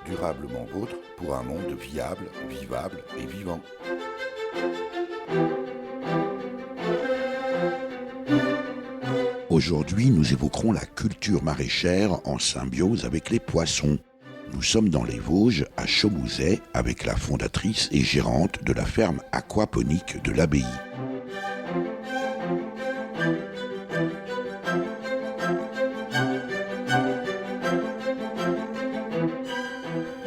Durablement vôtre pour un monde viable, vivable et vivant. Aujourd'hui, nous évoquerons la culture maraîchère en symbiose avec les poissons. Nous sommes dans les Vosges, à Chaumouzet, avec la fondatrice et gérante de la ferme aquaponique de l'Abbaye.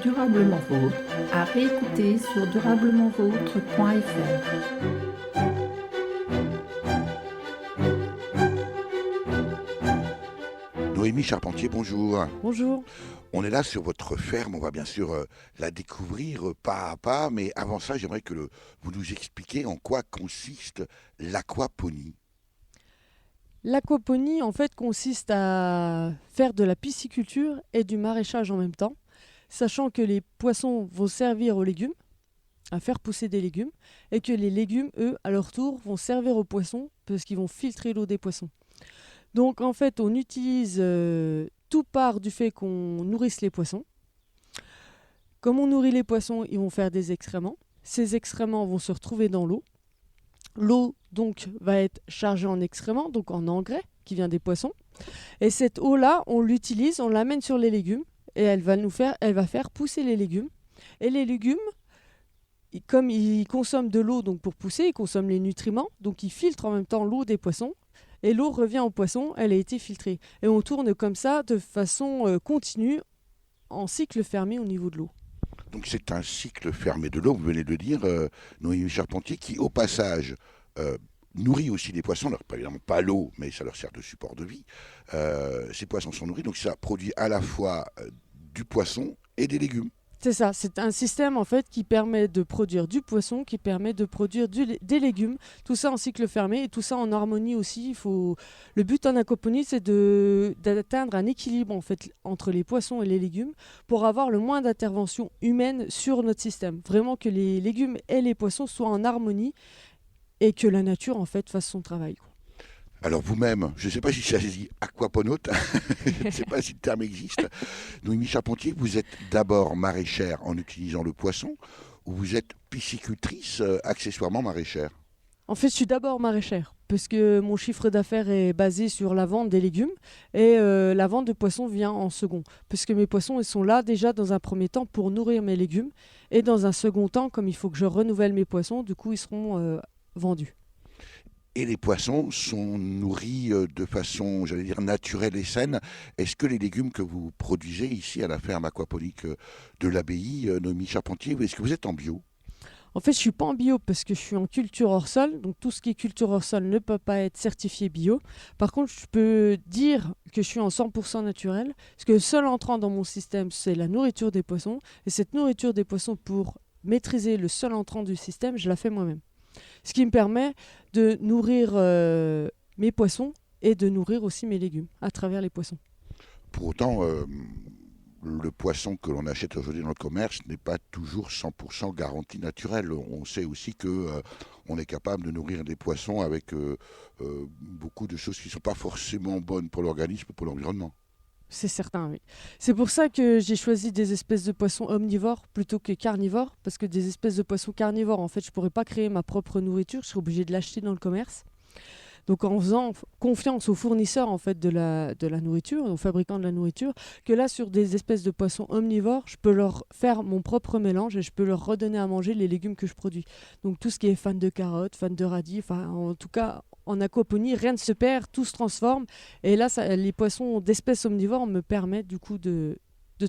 Durablement Vôtre, à réécouter sur durablementvôtre.fr. Noémie Charpentier, bonjour. Bonjour. On est là sur votre ferme, on va bien sûr la découvrir pas à pas, mais avant ça, j'aimerais que vous nous expliquiez en quoi consiste l'aquaponie. L'aquaponie, en fait, consiste à faire de la pisciculture et du maraîchage en même temps, sachant que les poissons vont servir aux légumes, à faire pousser des légumes, et que les légumes, eux, à leur tour, vont servir aux poissons, parce qu'ils vont filtrer l'eau des poissons. Donc, en fait, on utilise tout part du fait qu'on nourrisse les poissons. Comme on nourrit les poissons, ils vont faire des excréments. Ces excréments vont se retrouver dans l'eau. L'eau, donc, va être chargée en excréments, donc en engrais, qui vient des poissons. Et cette eau-là, on l'utilise, on l'amène sur les légumes, et elle va faire pousser les légumes. Et les légumes, comme ils consomment de l'eau donc pour pousser, ils consomment les nutriments, donc ils filtrent en même temps l'eau des poissons. Et l'eau revient aux poissons, elle a été filtrée. Et on tourne comme ça de façon continue, en cycle fermé au niveau de l'eau. Donc c'est un cycle fermé de l'eau, vous venez de le dire, Noémie Charpentier, qui au passage nourrit aussi les poissons, alors évidemment pas l'eau, mais ça leur sert de support de vie. Ces poissons sont nourris, donc ça produit à la fois du poisson et des légumes. C'est ça, c'est un système en fait qui permet de produire du poisson, qui permet de produire des légumes, tout ça en cycle fermé et tout ça en harmonie aussi. Le but en aquaponie, c'est d'atteindre un équilibre en fait entre les poissons et les légumes pour avoir le moins d'intervention humaine sur notre système. Vraiment que les légumes et les poissons soient en harmonie et que la nature en fait fasse son travail. Alors vous-même, je ne sais pas si ça se dit aquaponaute, je ne sais pas si le terme existe. Noémie Charpentier, vous êtes d'abord maraîchère en utilisant le poisson, ou vous êtes piscicultrice, accessoirement maraîchère? En fait, je suis d'abord maraîchère, parce que mon chiffre d'affaires est basé sur la vente des légumes, et la vente de poissons vient en second, puisque mes poissons ils sont là déjà dans un premier temps pour nourrir mes légumes, et dans un second temps, comme il faut que je renouvelle mes poissons, du coup ils seront vendus. Et les poissons sont nourris de façon, j'allais dire, naturelle et saine. Est-ce que les légumes que vous produisez ici à la ferme aquaponique de l'Abbaye, Noémie Charpentier, est-ce que vous êtes en bio? En fait, je suis pas en bio parce que je suis en culture hors sol, donc tout ce qui est culture hors sol ne peut pas être certifié bio. Par contre, je peux dire que je suis en 100% naturel, parce que le seul entrant dans mon système, c'est la nourriture des poissons, et cette nourriture des poissons, pour maîtriser le seul entrant du système, je la fais moi-même. Ce qui me permet de nourrir mes poissons et de nourrir aussi mes légumes à travers les poissons. Pour autant, le poisson que l'on achète aujourd'hui dans le commerce n'est pas toujours 100% garanti naturel. On sait aussi qu'on est capable de nourrir des poissons avec beaucoup de choses qui ne sont pas forcément bonnes pour l'organisme ou pour l'environnement. C'est certain, oui. C'est pour ça que j'ai choisi des espèces de poissons omnivores plutôt que carnivores, parce que des espèces de poissons carnivores, en fait, je ne pourrais pas créer ma propre nourriture, je serais obligée de l'acheter dans le commerce. Donc en faisant confiance aux fournisseurs en fait, de la nourriture, aux fabricants de la nourriture, que là, sur des espèces de poissons omnivores, je peux leur faire mon propre mélange et je peux leur redonner à manger les légumes que je produis. Donc tout ce qui est fan de carottes, fan de radis, enfin en tout cas, en aquaponie, rien ne se perd, tout se transforme. Et là, les poissons d'espèces omnivores me permettent du coup de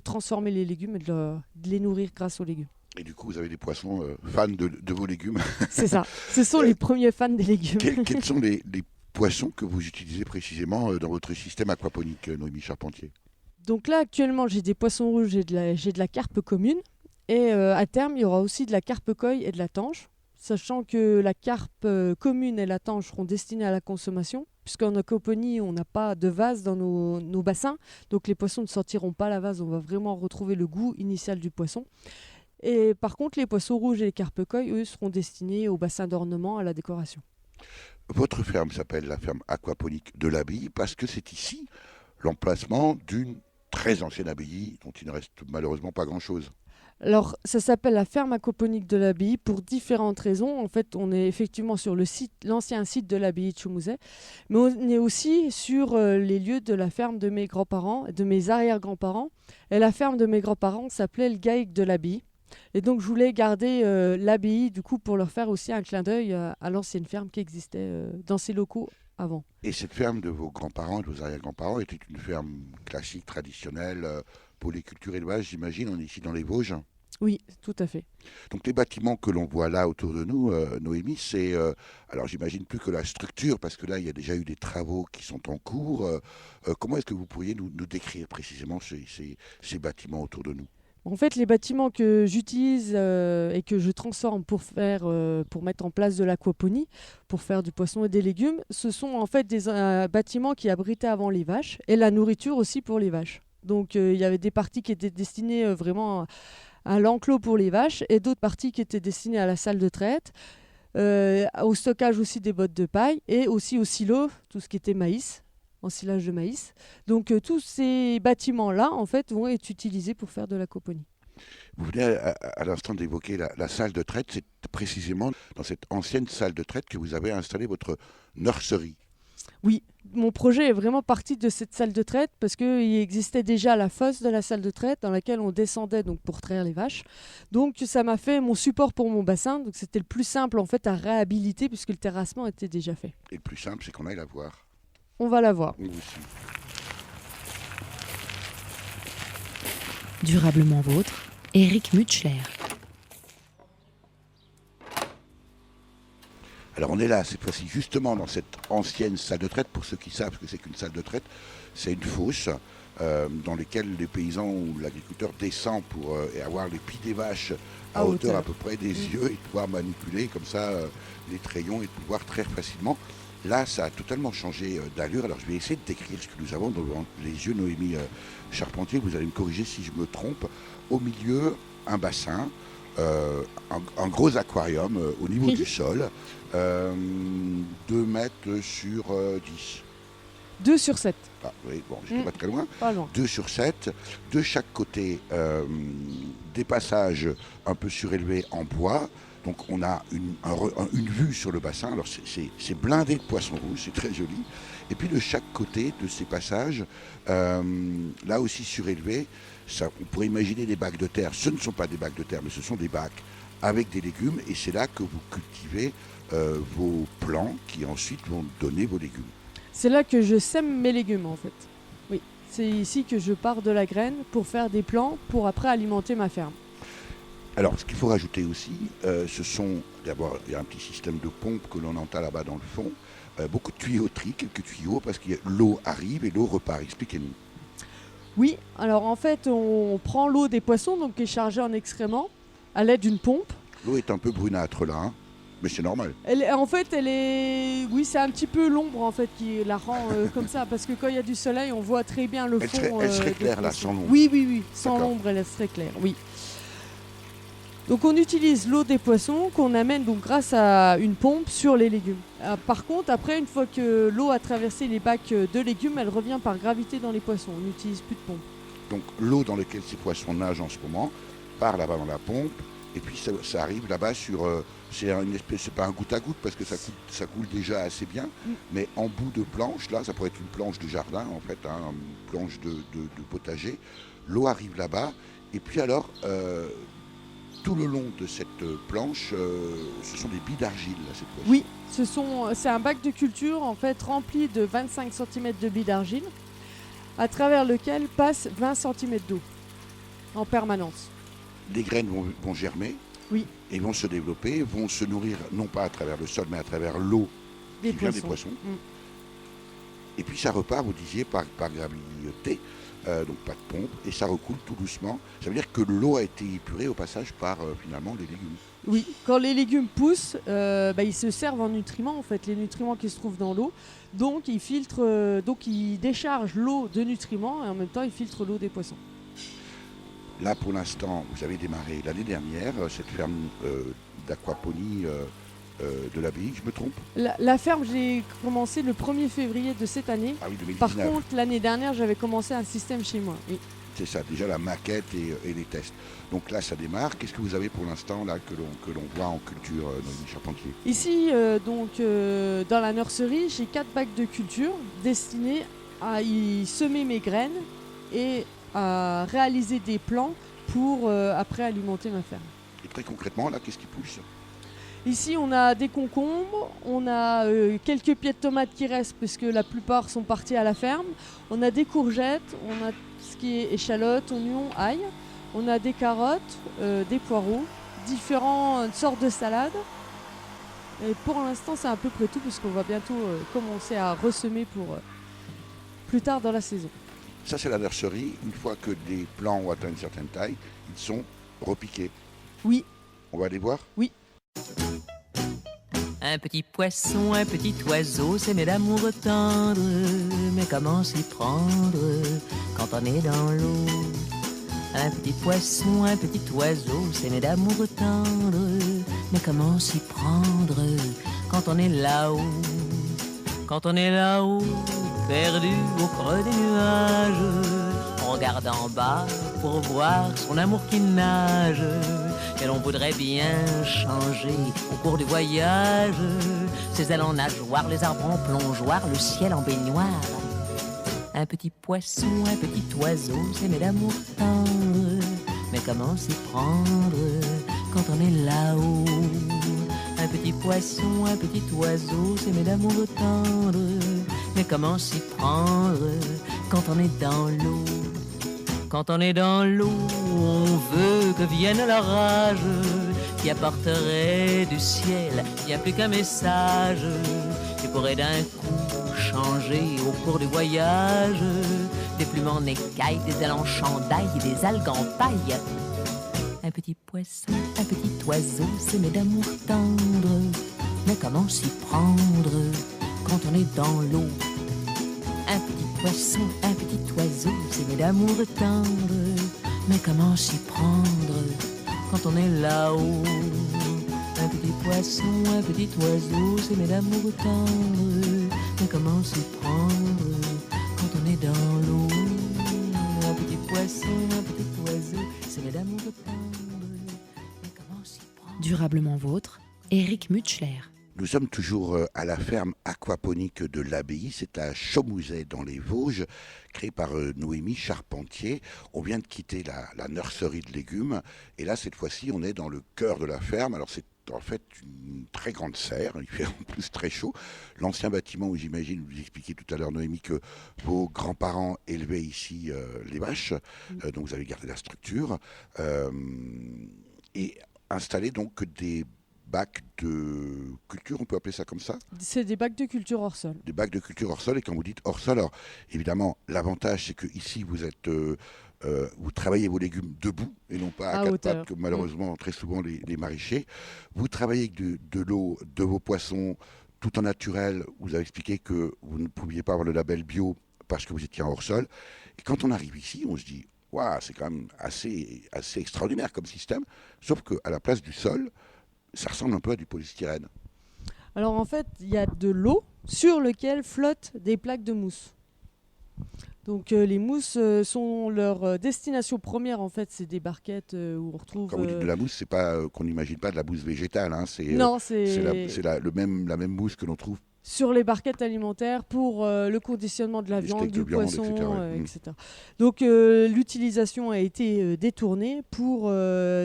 transformer les légumes et de les nourrir grâce aux légumes. Et du coup, vous avez des poissons fans de vos légumes. C'est ça. Ce sont les premiers fans des légumes. Quels sont les poissons que vous utilisez précisément dans votre système aquaponique, Noémie Charpentier? Donc là, actuellement, j'ai des poissons rouges, j'ai de la carpe commune. Et à terme, il y aura aussi de la carpe koi et de la tanche. Sachant que la carpe commune et la tanche seront destinées à la consommation. Puisqu'en aquaponie, on n'a pas de vase dans nos bassins. Donc les poissons ne sortiront pas la vase. On va vraiment retrouver le goût initial du poisson. Et par contre, les poissons rouges et les carpes koi, eux, seront destinés au bassin d'ornement, à la décoration. Votre ferme s'appelle la ferme aquaponique de l'Abbaye parce que c'est ici l'emplacement d'une très ancienne abbaye dont il ne reste malheureusement pas grand-chose. Alors, ça s'appelle la ferme aquaponique de l'abbaye pour différentes raisons. En fait, on est effectivement sur le site, l'ancien site de l'abbaye de Chaumouzet, mais on est aussi sur les lieux de la ferme de mes grands-parents, de mes arrière-grands-parents. Et la ferme de mes grands-parents s'appelait le Gaïc de l'abbaye. Et donc, je voulais garder l'abbaye, du coup, pour leur faire aussi un clin d'œil à l'ancienne ferme qui existait dans ces locaux avant. Et cette ferme de vos grands-parents et de vos arrière-grands-parents était une ferme classique, traditionnelle, polyculture élevage, j'imagine, on est ici dans les Vosges. Oui, tout à fait. Donc les bâtiments que l'on voit là autour de nous, Noémie, c'est, alors j'imagine plus que la structure, parce que là il y a déjà eu des travaux qui sont en cours. Comment est-ce que vous pourriez nous décrire précisément ces bâtiments autour de nous? En fait, les bâtiments que j'utilise et que je transforme pour mettre en place de l'aquaponie, pour faire du poisson et des légumes, ce sont en fait des bâtiments qui abritaient avant les vaches et la nourriture aussi pour les vaches. Donc il y avait des parties qui étaient destinées vraiment à l'enclos pour les vaches et d'autres parties qui étaient destinées à la salle de traite, au stockage aussi des bottes de paille et aussi au silo, tout ce qui était maïs, ensilage de maïs. Donc tous ces bâtiments-là, en fait, vont être utilisés pour faire de l'aquaponie. Vous venez à l'instant d'évoquer la salle de traite, c'est précisément dans cette ancienne salle de traite que vous avez installé votre nurserie. Oui, mon projet est vraiment parti de cette salle de traite parce qu'il existait déjà la fosse de la salle de traite dans laquelle on descendait donc pour traire les vaches. Donc ça m'a fait mon support pour mon bassin. Donc c'était le plus simple en fait à réhabiliter puisque le terrassement était déjà fait. Et le plus simple, c'est qu'on aille la voir. On va la voir. On vous suit. Durablement vôtre, Éric Mutschler. Alors on est là cette fois-ci justement dans cette ancienne salle de traite. Pour ceux qui savent ce que c'est qu'une salle de traite, c'est une fosse dans laquelle les paysans ou l'agriculteur descend pour avoir les pieds des vaches à hauteur à peu près des yeux et pouvoir manipuler comme ça les trayons et pouvoir traire facilement. Là, ça a totalement changé d'allure. Alors je vais essayer de décrire ce que nous avons devant les yeux, Noémie Charpentier. Vous allez me corriger si je me trompe. Au milieu, un bassin. Un gros aquarium au niveau du sol, 2 mètres sur 10. 2 sur 7. Ah, oui, bon, j'étais pas très loin. Pas loin. 2 sur 7. De chaque côté, des passages un peu surélevés en bois. Donc on a une vue sur le bassin. Alors c'est blindé de poissons rouges, c'est très joli. Et puis de chaque côté de ces passages, là aussi surélevés, on pourrait imaginer des bacs de terre. Ce ne sont pas des bacs de terre, mais ce sont des bacs avec des légumes. Et c'est là que vous cultivez vos plants qui ensuite vont donner vos légumes. C'est là que je sème mes légumes en fait. Oui, c'est ici que je pars de la graine pour faire des plants pour après alimenter ma ferme. Alors, ce qu'il faut rajouter aussi, ce sont d'abord il y a un petit système de pompe que l'on entend là-bas dans le fond, beaucoup de tuyauterie, quelques tuyaux parce que l'eau arrive et l'eau repart. Expliquez-nous. Oui, alors en fait, on prend l'eau des poissons, donc qui est chargée en excréments, à l'aide d'une pompe. L'eau est un peu brunâtre là, hein, mais c'est normal. Oui, c'est un petit peu l'ombre en fait qui la rend comme ça, parce que quand il y a du soleil, on voit très bien le fond. Elle serait claire là, sans l'ombre. Oui, sans D'accord. l'ombre, elle serait claire, oui. Donc on utilise l'eau des poissons qu'on amène donc grâce à une pompe sur les légumes. Par contre, après, une fois que l'eau a traversé les bacs de légumes, elle revient par gravité dans les poissons. On n'utilise plus de pompe. Donc l'eau dans laquelle ces poissons nagent en ce moment part là-bas dans la pompe et puis ça arrive là-bas sur... c'est pas un goutte à goutte parce que ça coule déjà assez bien, mais en bout de planche, là ça pourrait être une planche de jardin en fait, hein, une planche de potager, l'eau arrive là-bas et puis alors... tout le long de cette planche, ce sont des billes d'argile, là, cette fois-ci. Oui, c'est un bac de culture en fait rempli de 25 cm de billes d'argile, à travers lequel passe 20 cm d'eau en permanence. Les graines vont germer, oui, et vont se développer, vont se nourrir non pas à travers le sol, mais à travers l'eau qui vient des poissons. Et puis ça repart, vous disiez, par gravité. Donc pas de pompe, et ça recoule tout doucement. Ça veut dire que l'eau a été épurée au passage par finalement les légumes. Oui, quand les légumes poussent, ils se servent en nutriments, en fait, les nutriments qui se trouvent dans l'eau. Donc ils filtrent, donc ils déchargent l'eau de nutriments et en même temps ils filtrent l'eau des poissons. Là pour l'instant, vous avez démarré l'année dernière cette ferme d'aquaponie de l'abbaye, je me trompe? La ferme, j'ai commencé le 1er février de cette année. Ah oui, 2019. Par contre, l'année dernière, j'avais commencé un système chez moi. Oui. C'est ça, déjà la maquette et les tests. Donc là, ça démarre. Qu'est-ce que vous avez pour l'instant là que l'on voit en culture, Noémie Charpentier? Ici, dans la nurserie, j'ai 4 bacs de culture destinés à y semer mes graines et à réaliser des plants pour après alimenter ma ferme. Et très concrètement, là, qu'est-ce qui pousse? Ici, on a des concombres, on a quelques pieds de tomates qui restent parce que la plupart sont partis à la ferme. On a des courgettes, on a ce qui est échalotes, oignons, ail. On a des carottes, des poireaux, différentes sortes de salades. Et pour l'instant, c'est à peu près tout parce qu'on va bientôt commencer à ressemer pour plus tard dans la saison. Ça, c'est la nurserie. Une fois que les plants ont atteint une certaine taille, ils sont repiqués. Oui. On va aller voir? Oui. Un petit poisson, un petit oiseau, c'est né d'amour tendre. Mais comment s'y prendre quand on est dans l'eau? Un petit poisson, un petit oiseau, c'est né d'amour tendre. Mais comment s'y prendre quand on est là-haut? Quand on est là-haut, perdu au creux des nuages, on regarde en bas pour voir son amour qui nage. Et l'on voudrait bien changer au cours du voyage, ses ailes en nageoire, les arbres en plongeoir, le ciel en baignoire. Un petit poisson, un petit oiseau, c'est né d'amour tendre. Mais comment s'y prendre quand on est là-haut? Un petit poisson, un petit oiseau, c'est né d'amour tendre. Mais comment s'y prendre quand on est dans l'eau? Quand on est dans l'eau, on veut que vienne l'orage qui apporterait du ciel bien plus qu'un message, qui pourrait d'un coup changer au cours du voyage, des plumes en écailles, des ailes en chandail et des algues en paille. Un petit poisson, un petit oiseau, c'est né d'amour tendre. Mais comment s'y prendre quand on est dans l'eau? Un petit poisson, un petit oiseau, c'est né d'amour tendre. Mais comment s'y prendre quand on est là-haut? Un petit poisson, un petit oiseau, c'est né d'amour tendre. Mais comment s'y prendre quand on est dans l'eau? Un petit poisson, un petit oiseau, c'est né d'amour tendre. Mais comment s'y prendre? Durablement vôtre, Éric Mutschler. Nous sommes toujours à la ferme aquaponique de l'Abbaye, c'est à Chaumouzet dans les Vosges, créée par Noémie Charpentier. On vient de quitter la nurserie de légumes et là cette fois-ci on est dans le cœur de la ferme. Alors c'est en fait une très grande serre, il fait en plus très chaud. L'ancien bâtiment où j'imagine, vous expliquiez tout à l'heure Noémie que vos grands-parents élevaient ici les vaches, donc vous avez gardé la structure et installé donc des bacs de culture, on peut appeler ça comme ça? C'est des bacs de culture hors sol. Des bacs de culture hors sol, et quand vous dites hors sol, alors évidemment l'avantage c'est que ici vous êtes, vous travaillez vos légumes debout et non pas à quatre hauteur. pattes comme malheureusement très souvent les maraîchers. Vous travaillez avec de l'eau, de vos poissons, tout en naturel. Vous avez expliqué que vous ne pouviez pas avoir le label bio parce que vous étiez en hors sol. Et quand on arrive ici, on se dit waouh, c'est quand même assez extraordinaire comme système, sauf qu'à la place du sol, ça ressemble un peu à du polystyrène. Alors en fait, il y a de l'eau sur laquelle flottent des plaques de mousse. Donc les mousses sont leur destination première en fait, c'est des barquettes où on retrouve. Quand vous dites de la mousse, c'est pas qu'on n'imagine pas de la mousse végétale, hein, Non, c'est la même mousse que l'on trouve. Sur les barquettes alimentaires pour le conditionnement de la Les viande, steaks de du viande, poisson, etc., ouais. etc. Donc l'utilisation a été détournée pour.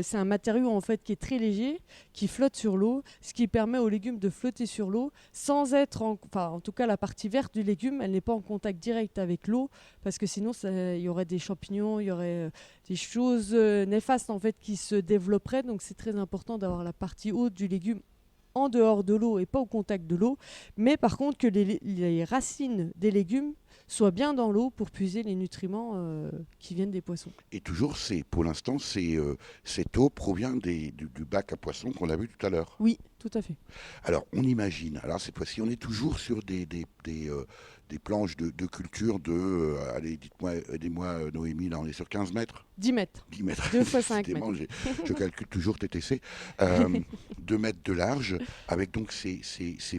C'est un matériau en fait qui est très léger, qui flotte sur l'eau, ce qui permet aux légumes de flotter sur l'eau sans être, en tout cas la partie verte du légume, elle n'est pas en contact direct avec l'eau parce que sinon il y aurait des champignons, il y aurait des choses néfastes en fait qui se développeraient. Donc c'est très important d'avoir la partie haute du légume en dehors de l'eau et pas au contact de l'eau, mais par contre que les racines des légumes soit bien dans l'eau pour puiser les nutriments qui viennent des poissons. Et toujours, pour l'instant, cette eau provient du bac à poissons qu'on a vu tout à l'heure. Oui, tout à fait. Alors, on imagine, alors cette fois-ci, on est toujours sur des planches de culture allez, aidez-moi Noémie, là on est sur 15 mètres 10 mètres. 10 mètres. 2 fois 5 Décidément, mètres. je calcule toujours TTC. 2 mètres de large, avec donc ces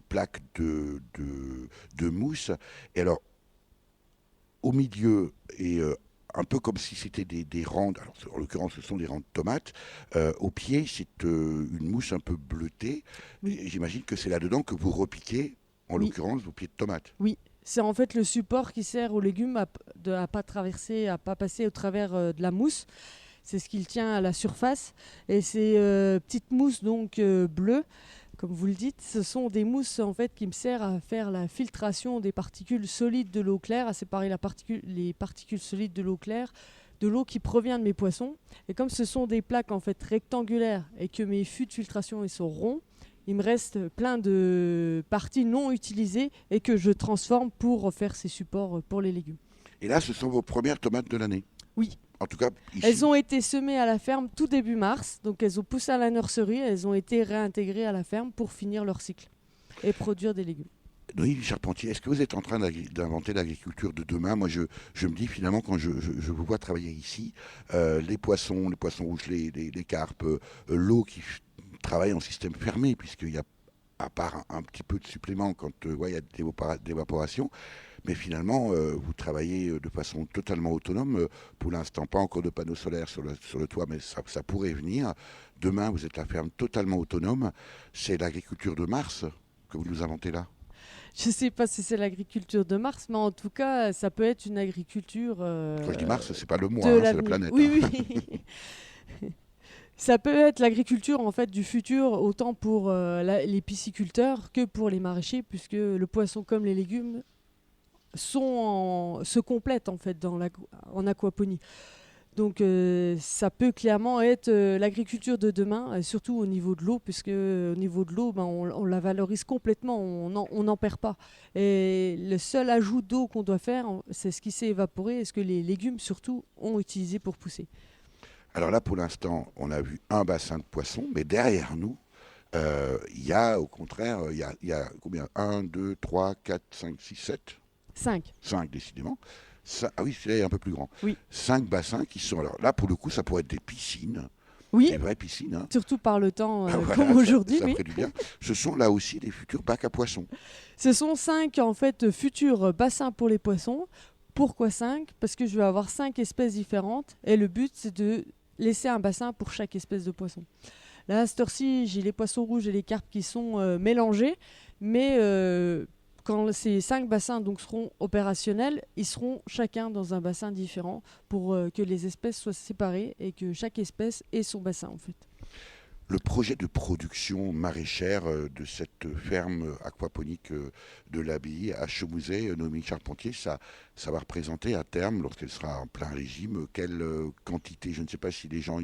plaques de mousse. Et alors, au milieu, et un peu comme si c'était des rangs, alors en l'occurrence ce sont des rangs de tomates, au pied c'est une mousse un peu bleutée. Oui. Et j'imagine que c'est là-dedans que vous repiquez, en Oui. l'occurrence, vos pieds de tomates. Oui, c'est en fait le support qui sert aux légumes à pas traverser, à pas passer au travers de la mousse. C'est ce qui le tient à la surface. Et ces petites mousses donc bleues, comme vous le dites, ce sont des mousses en fait qui me servent à faire la filtration des particules solides de l'eau claire, à séparer les particules solides de l'eau claire de l'eau qui provient de mes poissons. Et comme ce sont des plaques en fait rectangulaires et que mes fûts de filtration ils sont ronds, il me reste plein de parties non utilisées et que je transforme pour faire ces supports pour les légumes. Et là, ce sont vos premières tomates de l'année. Oui. En tout cas, ici. Elles ont été semées à la ferme tout début mars, donc elles ont poussé à la nurserie, elles ont été réintégrées à la ferme pour finir leur cycle et produire des légumes. Noémie Charpentier, est-ce que vous êtes en train d'inventer l'agriculture de demain? Moi, je me dis finalement, quand je vous vois travailler ici, les poissons rouges, les carpes, l'eau qui travaille en système fermé, puisqu'il y a, à part un petit peu de supplément quand il y a d'évaporation, mais finalement, vous travaillez de façon totalement autonome. Pour l'instant, pas encore de panneaux solaires sur le toit, mais ça pourrait venir. Demain, vous êtes la ferme totalement autonome. C'est l'agriculture de Mars que vous nous inventez là? Je ne sais pas si c'est l'agriculture de Mars, mais en tout cas, ça peut être une agriculture... Quand je dis Mars, c'est pas le mois, de c'est la l'avenir. planète. Oui, oui. Ça peut être l'agriculture en fait du futur, autant pour les pisciculteurs que pour les maraîchers, puisque le poisson comme les légumes se complètent en fait en aquaponie. Donc ça peut clairement être l'agriculture de demain, surtout au niveau de l'eau, puisque au niveau de l'eau, on la valorise complètement, on n'en perd pas. Et le seul ajout d'eau qu'on doit faire, c'est ce qui s'est évaporé et ce que les légumes surtout ont utilisé pour pousser. Alors là, pour l'instant, on a vu un bassin de poissons, mais derrière nous, il y a au contraire, il y a combien? 1, 2, 3, 4, 5, 6, 7 5. 5 décidément. Ah oui, celui-là est un peu plus grand. Oui. 5 bassins qui sont... Alors là, pour le coup, ça pourrait être des piscines. Oui, Des vraies piscines. Hein. surtout par le temps Voilà, comme aujourd'hui. ça Oui. ferait du bien. Ce sont là aussi des futurs bacs à poissons. Ce sont 5 en fait futurs bassins pour les poissons. Pourquoi 5? Parce que je vais avoir 5 espèces différentes et le but c'est de laisser un bassin pour chaque espèce de poisson. Là, à cette heure-ci, j'ai les poissons rouges et les carpes qui sont mélangés, mais quand ces 5 bassins donc, seront opérationnels, ils seront chacun dans un bassin différent pour que les espèces soient séparées et que chaque espèce ait son bassin en fait. Le projet de production maraîchère de cette ferme aquaponique de l'Abbaye à Chemouzet, Noémie Charpentier, ça va représenter à terme, lorsqu'elle sera en plein régime, quelle quantité? Je ne sais pas si les gens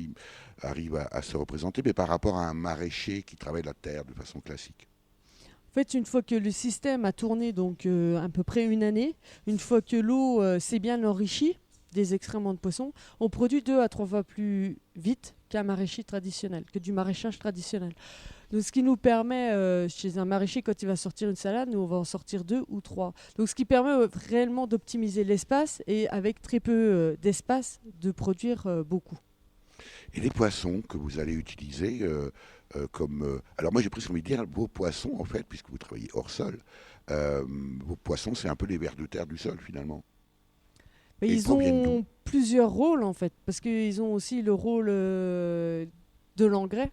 arrivent à se représenter, mais par rapport à un maraîcher qui travaille la terre de façon classique. En fait, une fois que le système a tourné donc à peu près une année, une fois que l'eau s'est bien enrichie des excréments de poissons, on produit 2 à 3 fois plus vite qu'un maraîcher traditionnel, que du maraîchage traditionnel. Donc, ce qui nous permet, chez un maraîcher, quand il va sortir une salade, nous on va en sortir 2 ou 3. Donc, ce qui permet réellement d'optimiser l'espace et avec très peu d'espace, de produire beaucoup. Et les poissons que vous allez utiliser alors moi j'ai presque envie de dire vos poissons en fait, puisque vous travaillez hors sol, vos poissons c'est un peu les vers de terre du sol finalement. Mais Et ils proviennent d'où? ont plusieurs rôles en fait, parce qu'ils ont aussi le rôle de l'engrais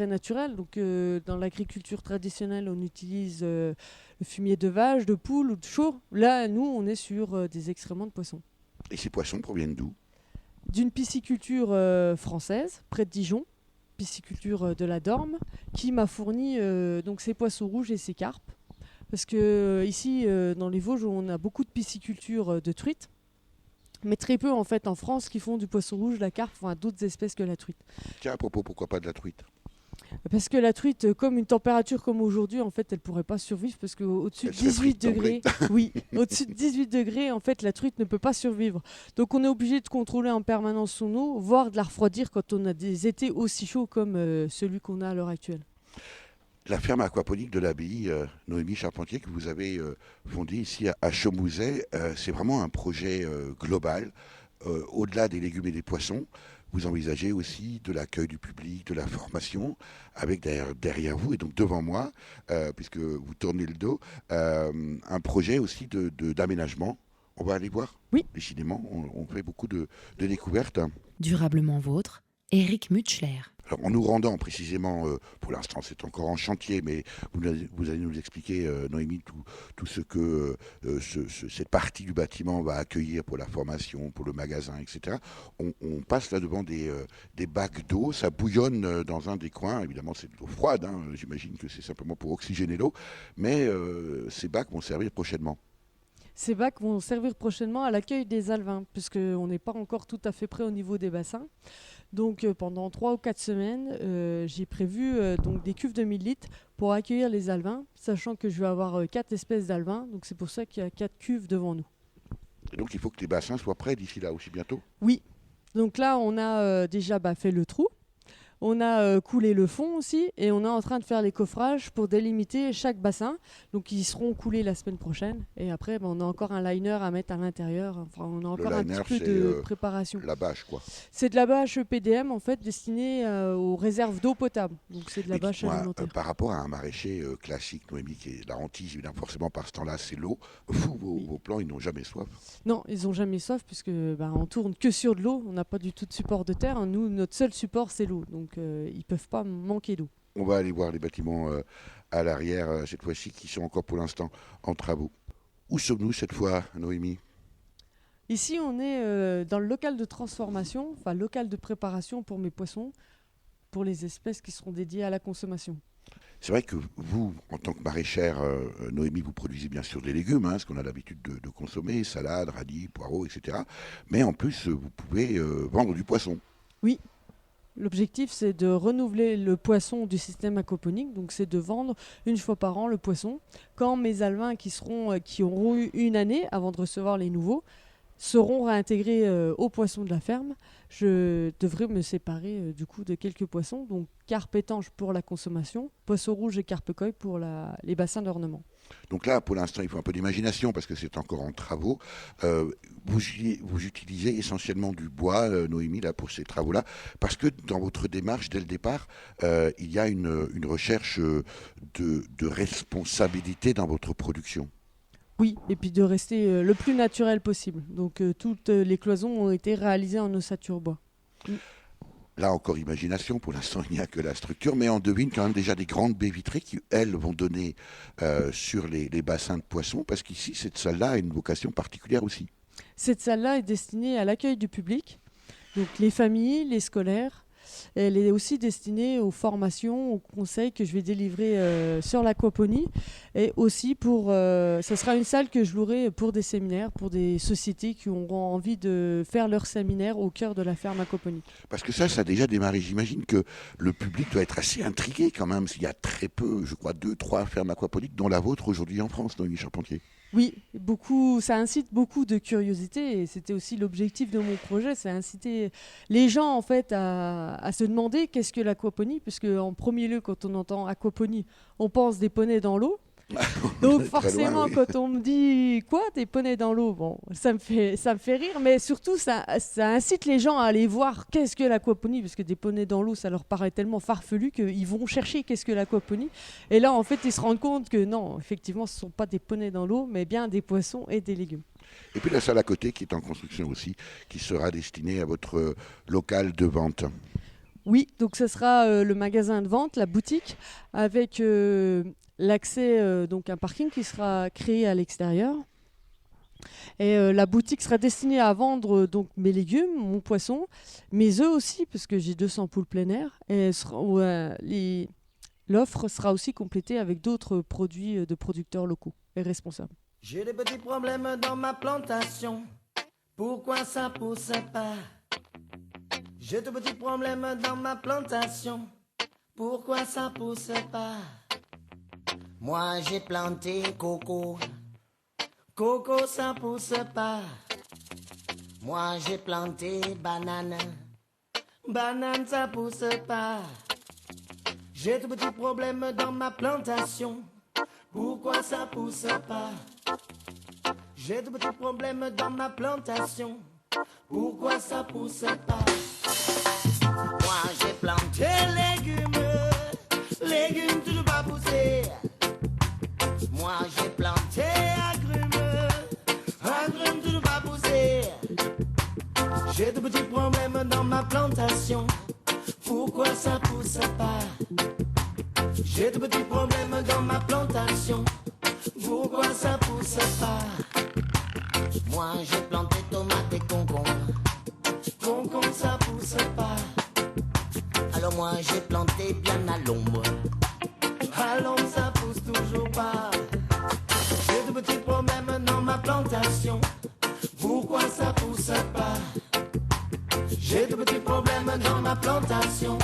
naturel. Donc dans l'agriculture traditionnelle, on utilise le fumier de vache, de poule ou de chaux. Là, nous, on est sur des excréments de poissons. Et ces poissons proviennent d'où? D'une pisciculture française, près de Dijon, pisciculture de la Dorme, qui m'a fourni donc ces poissons rouges et ces carpes. Parce que ici, dans les Vosges, on a beaucoup de pisciculture de truites, mais très peu en fait en France qui font du poisson rouge, la carpe, enfin d'autres espèces que la truite. Tiens, à propos, pourquoi pas de la truite? Parce que la truite, comme une température comme aujourd'hui, en fait, elle pourrait pas survivre parce qu'au-dessus de Elle serait 18 frite d'emblée. degrés, oui, au-dessus de 18 degrés, en fait, la truite ne peut pas survivre. Donc, on est obligé de contrôler en permanence son eau, voire de la refroidir quand on a des étés aussi chauds comme celui qu'on a à l'heure actuelle. La ferme aquaponique de l'abbaye Noémie Charpentier que vous avez fondée ici à Chaumouzet, c'est vraiment un projet global. Au-delà des légumes et des poissons, vous envisagez aussi de l'accueil du public, de la formation, avec derrière vous et donc devant moi, puisque vous tournez le dos, un projet aussi d'aménagement. On va aller voir. Oui. Décidément, on fait beaucoup de découvertes. Durablement vôtre, Éric Mutschler. Alors, en nous rendant précisément, pour l'instant c'est encore en chantier, mais vous allez nous expliquer, Noémie, tout ce que cette partie du bâtiment va accueillir pour la formation, pour le magasin, etc. On passe là devant des bacs d'eau, ça bouillonne dans un des coins, évidemment c'est de l'eau froide, hein, j'imagine que c'est simplement pour oxygéner l'eau, mais ces bacs vont servir prochainement. Ces bacs vont servir prochainement à l'accueil des alevins, puisqu'on n'est pas encore tout à fait prêt au niveau des bassins. Donc pendant 3 ou 4 semaines, j'ai prévu donc des cuves de 1000 litres pour accueillir les alevins, sachant que je vais avoir 4 espèces d'alevins, donc c'est pour ça qu'il y a 4 cuves devant nous. Et donc il faut que les bassins soient prêts d'ici là aussi bientôt. Oui, donc là on a déjà fait le trou. On a coulé le fond aussi et on est en train de faire les coffrages pour délimiter chaque bassin. Donc ils seront coulés la semaine prochaine. Et après, on a encore un liner à mettre à l'intérieur. Enfin, on a encore un liner, petit peu c'est, de préparation. La bâche, quoi. C'est de la bâche PDM en fait destinée aux réserves d'eau potable. Donc c'est de la Mais bâche dites-moi, alimentaire. par rapport à un maraîcher classique, Noémie, qui est la hantise, évidemment, forcément par ce temps-là, c'est l'eau. Vous, vos plants, ils n'ont jamais soif. Non, ils n'ont jamais soif puisque on tourne que sur de l'eau. On n'a pas du tout de support de terre. Nous, notre seul support, c'est l'eau. Donc ils peuvent pas manquer d'eau. On va aller voir les bâtiments à l'arrière, cette fois-ci, qui sont encore pour l'instant en travaux. Où sommes-nous cette fois, Noémie? Ici, on est dans le local de transformation, enfin local de préparation pour mes poissons, pour les espèces qui seront dédiées à la consommation. C'est vrai que vous, en tant que maraîchère, Noémie, vous produisez bien sûr des légumes, hein, ce qu'on a l'habitude de consommer, salades, radis, poireaux, etc. Mais en plus, vous pouvez vendre du poisson. Oui. L'objectif, c'est de renouveler le poisson du système aquaponique. Donc, c'est de vendre une fois par an le poisson. Quand mes alevins qui auront eu une année avant de recevoir les nouveaux seront réintégrés aux poissons de la ferme, je devrais me séparer du coup de quelques poissons. Donc, carpe étanche pour la consommation, poisson rouge et carpe koi pour les bassins d'ornement. Donc là, pour l'instant, il faut un peu d'imagination parce que c'est encore en travaux. Vous utilisez essentiellement du bois, Noémie, là, pour ces travaux-là, parce que dans votre démarche, dès le départ, il y a une recherche de responsabilité dans votre production. Oui, et puis de rester le plus naturel possible. Donc toutes les cloisons ont été réalisées en ossature bois. Là encore, imagination, pour l'instant il n'y a que la structure, mais on devine quand même déjà des grandes baies vitrées qui, elles, vont donner sur les bassins de poissons, parce qu'ici, cette salle-là a une vocation particulière aussi. Cette salle-là est destinée à l'accueil du public, donc les familles, les scolaires. Elle est aussi destinée aux formations, aux conseils que je vais délivrer sur l'aquaponie. Et aussi ce sera une salle que je louerai pour des séminaires, pour des sociétés qui auront envie de faire leur séminaire au cœur de la ferme aquaponique. Parce que ça a déjà démarré. J'imagine que le public doit être assez intrigué quand même, s'il y a très peu, je crois, 2-3 fermes aquaponiques, dont la vôtre aujourd'hui en France, Noémie Charpentier. Oui, ça incite beaucoup de curiosité et c'était aussi l'objectif de mon projet, c'est inciter les gens en fait à se demander qu'est-ce que l'aquaponie, puisque en premier lieu quand on entend aquaponie, on pense des poneys dans l'eau. Donc forcément, oui. Quand on me dit quoi, des poneys dans l'eau, bon, ça me fait rire, mais surtout ça incite les gens à aller voir qu'est-ce que l'aquaponie, parce que des poneys dans l'eau, ça leur paraît tellement farfelu qu'ils vont chercher qu'est-ce que l'aquaponie. Et là, en fait, ils se rendent compte que non, effectivement, ce ne sont pas des poneys dans l'eau, mais bien des poissons et des légumes. Et puis la salle à côté qui est en construction aussi, qui sera destinée à votre local de vente. Oui, donc ce sera le magasin de vente, la boutique, avec l'accès, donc un parking qui sera créé à l'extérieur. Et la boutique sera destinée à vendre donc mes légumes, mon poisson, mes œufs aussi, parce que j'ai 200 poules plein air. Et l'offre sera aussi complétée avec d'autres produits de producteurs locaux et responsables. J'ai des petits problèmes dans ma plantation. Pourquoi ça pousse pas? J'ai de petits problèmes dans ma plantation. Pourquoi ça pousse pas? Moi j'ai planté coco. Coco ça pousse pas. Moi j'ai planté banane. Banane ça pousse pas. J'ai de petits problèmes dans ma plantation. Pourquoi ça pousse pas? J'ai de petits problèmes dans ma plantation. Pourquoi ça pousse pas? Moi j'ai planté légumes. Légumes toujours pas poussés. Moi j'ai planté agrumes. Agrumes toujours pas poussés. J'ai de petits problèmes dans ma plantation. Pourquoi ça pousse pas? J'ai de petits problèmes dans ma plantation. Pourquoi ça pousse pas? Moi j'ai planté tomates et concombres. Concombre ça pousse pas. Alors moi j'ai planté bien à l'ombre. À l'ombre ça pousse toujours pas. J'ai de petits problèmes dans ma plantation. Pourquoi ça pousse pas? J'ai de petits problèmes dans ma plantation.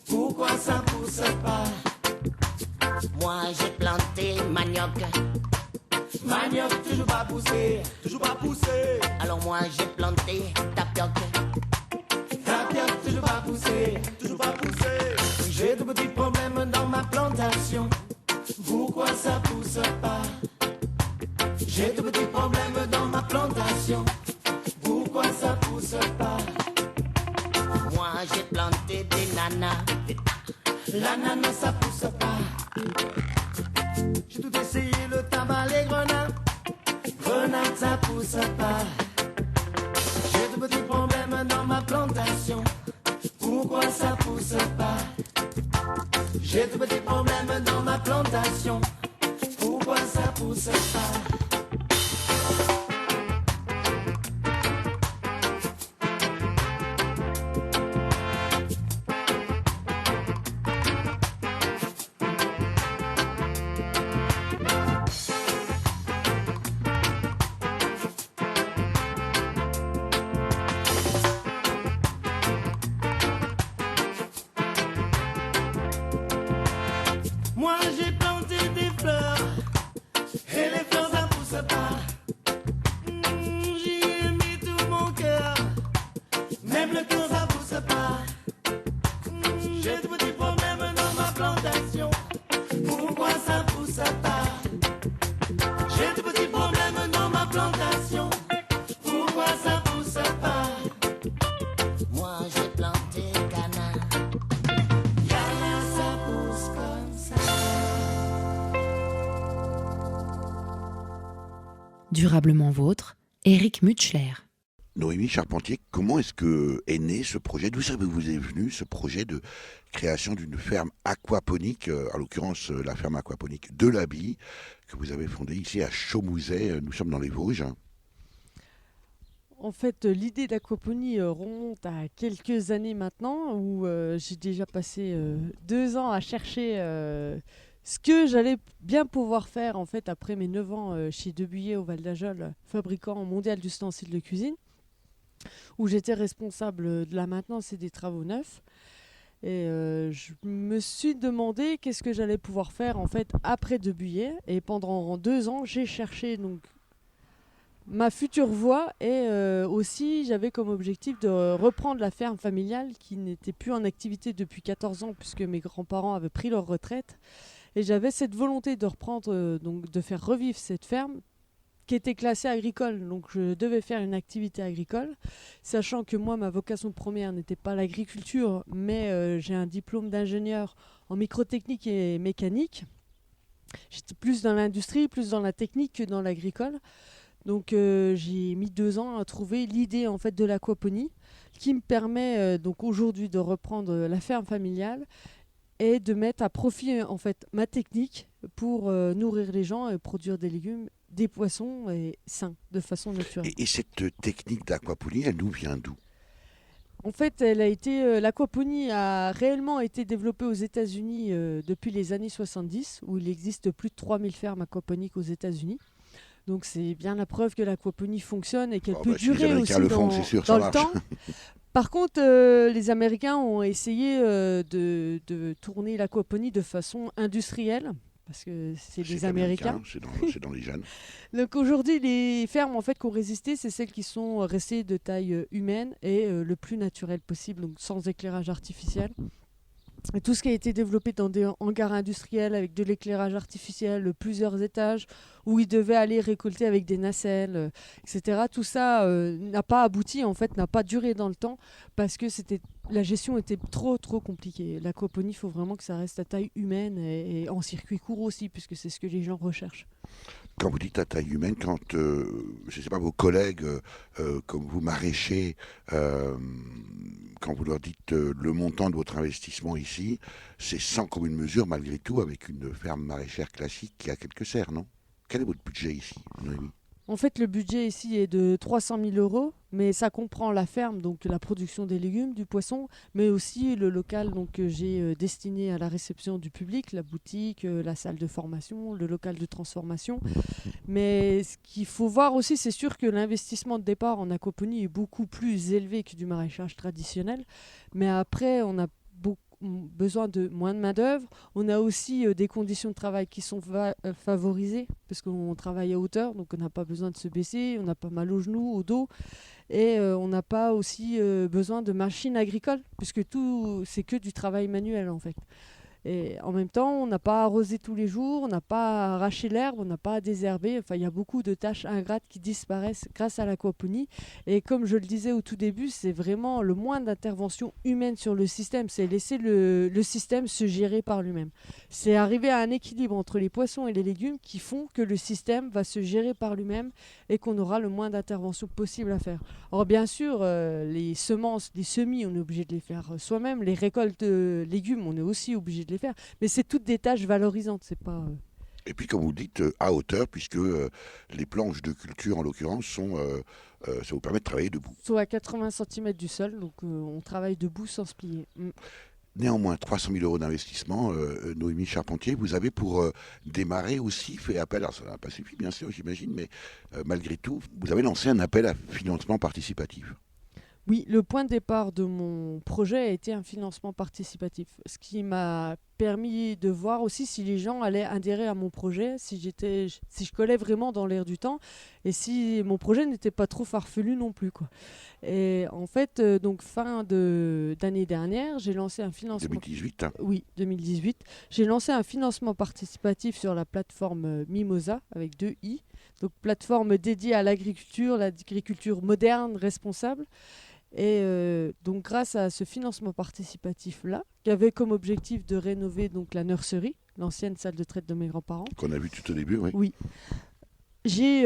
Pourquoi ça pousse pas? Moi j'ai planté manioc. Manioc toujours pas poussé. Toujours pas poussé. Alors moi j'ai planté tapioc. Tapioc toujours pas poussé. Toujours pas poussé. J'ai de petits problèmes dans ma plantation. Pourquoi ça pousse pas? J'ai de petits problèmes dans ma plantation. Pourquoi ça pousse pas? Moi j'ai planté des nanas. L'ananas ça pousse pas. J'ai tout essayé, le tabac, les grenades. Grenades ça pousse pas. J'ai de petits problèmes dans ma plantation. Pourquoi ça pousse pas? J'ai de petits problèmes dans ma plantation. Pourquoi ça pousse pas? Moi j'ai planté des fleurs et les fleurs ça pousse pas. J'y ai mis tout mon cœur, même le cœur ça pousse pas. J'ai de petits problèmes dans ma plantation. Pourquoi ça pousse pas? J'ai de petits problèmes dans ma plantation. Pourquoi ça pousse pas? Moi j'ai planté canard. Canard ça pousse comme ça. Durablement vôtre, Éric Mutschler. Noémie Charpentier, comment est-ce que est né ce projet? D'où ça vous est venu ce projet de création d'une ferme aquaponique, en l'occurrence la ferme aquaponique de l'Abbaye, que vous avez fondée ici à Chaumouzet, nous sommes dans les Vosges. En fait, l'idée d'aquaponie remonte à quelques années maintenant, où j'ai déjà passé 2 ans à chercher ce que j'allais bien pouvoir faire en fait après mes 9 ans chez Debuyer au Val d'Ajol, fabricant mondial d'ustensiles de cuisine, où j'étais responsable de la maintenance et des travaux neufs. Et je me suis demandé qu'est-ce que j'allais pouvoir faire en fait après Debuyer. Et pendant 2 ans, j'ai cherché donc ma future voie, et aussi j'avais comme objectif de reprendre la ferme familiale qui n'était plus en activité depuis 14 ans puisque mes grands-parents avaient pris leur retraite. Et j'avais cette volonté de reprendre, donc de faire revivre cette ferme qui était classée agricole. Donc je devais faire une activité agricole, sachant que moi, ma vocation première n'était pas l'agriculture, mais j'ai un diplôme d'ingénieur en microtechnique et mécanique. J'étais plus dans l'industrie, plus dans la technique que dans l'agricole. Donc j'ai mis 2 ans à trouver l'idée en fait de l'aquaponie qui me permet donc aujourd'hui de reprendre la ferme familiale et de mettre à profit en fait ma technique pour nourrir les gens et produire des légumes, des poissons et sains de façon naturelle. Et cette technique d'aquaponie, elle nous vient d'où? En fait, l'aquaponie a réellement été développée aux États-Unis depuis les années 70, où il existe plus de 3000 fermes aquaponiques aux États-Unis. Donc c'est bien la preuve que l'aquaponie fonctionne et qu'elle peut Si les durer Américains aussi le font, c'est sûr, ça dans le marche. temps. Par contre, les Américains ont essayé de tourner l'aquaponie de façon industrielle, parce que c'est des Américains. C'est dans les gènes. Donc aujourd'hui, les fermes en fait qui ont résisté, c'est celles qui sont restées de taille humaine et le plus naturel possible, donc sans éclairage artificiel. Et tout ce qui a été développé dans des hangars industriels avec de l'éclairage artificiel, plusieurs étages, où ils devaient aller récolter avec des nacelles, etc. Tout ça n'a pas abouti, en fait, n'a pas duré dans le temps, parce que la gestion était trop compliquée. L'aquaponie, il faut vraiment que ça reste à taille humaine et en circuit court aussi, puisque c'est ce que les gens recherchent. Quand vous dites à taille humaine, quand, je ne sais pas, vos collègues, comme vous, maraîchers, quand vous leur dites le montant de votre investissement ici, c'est sans commune mesure, malgré tout, avec une ferme maraîchère classique qui a quelques serres, non? Quel est votre budget ici, Noémie? En fait, le budget ici est de 300 000 euros, mais ça comprend la ferme, donc la production des légumes, du poisson, mais aussi le local donc, que j'ai destiné à la réception du public, la boutique, la salle de formation, le local de transformation. Mais ce qu'il faut voir aussi, c'est sûr que l'investissement de départ en aquaponie est beaucoup plus élevé que du maraîchage traditionnel. Mais après, on a besoin de moins de main-d'œuvre. On a aussi des conditions de travail qui sont favorisées, parce qu'on travaille à hauteur, donc on n'a pas besoin de se baisser, on n'a pas mal aux genoux, au dos. Et on n'a pas aussi besoin de machines agricoles, puisque tout, c'est que du travail manuel en fait. Et en même temps, on n'a pas arrosé tous les jours, on n'a pas arraché l'herbe, on n'a pas désherbé. Enfin, il y a beaucoup de tâches ingrates qui disparaissent grâce à l'aquaponie. Et comme je le disais au tout début, c'est vraiment le moins d'intervention humaine sur le système. C'est laisser le système se gérer par lui-même. C'est arriver à un équilibre entre les poissons et les légumes qui font que le système va se gérer par lui-même et qu'on aura le moins d'intervention possible à faire. Alors bien sûr, les semences, les semis, on est obligé de les faire soi-même. Les récoltes de légumes, on est aussi obligé de les faire. Mais c'est toutes des tâches valorisantes, c'est pas... Et puis, comme vous le dites, à hauteur, puisque les planches de culture, en l'occurrence, ça vous permet de travailler debout. Sont à 80 cm du sol, donc on travaille debout sans se plier. Néanmoins, 300 000 euros d'investissement, Noémie Charpentier, vous avez pour démarrer aussi fait appel, alors ça n'a pas suffi bien sûr j'imagine, mais malgré tout, vous avez lancé un appel à financement participatif. Oui, le point de départ de mon projet a été un financement participatif, ce qui m'a permis de voir aussi si les gens allaient adhérer à mon projet, si je collais vraiment dans l'air du temps et si mon projet n'était pas trop farfelu non plus, quoi. Et en fait, donc fin d'année dernière, j'ai lancé un financement... 2018 hein. Oui, 2018. J'ai lancé un financement participatif sur la plateforme Mimosa avec 2 i, donc plateforme dédiée à l'agriculture moderne, responsable. Et donc grâce à ce financement participatif-là, qui avait comme objectif de rénover donc, la nurserie, l'ancienne salle de traite de mes grands-parents. Qu'on a vu tout au début, oui. Oui. J'ai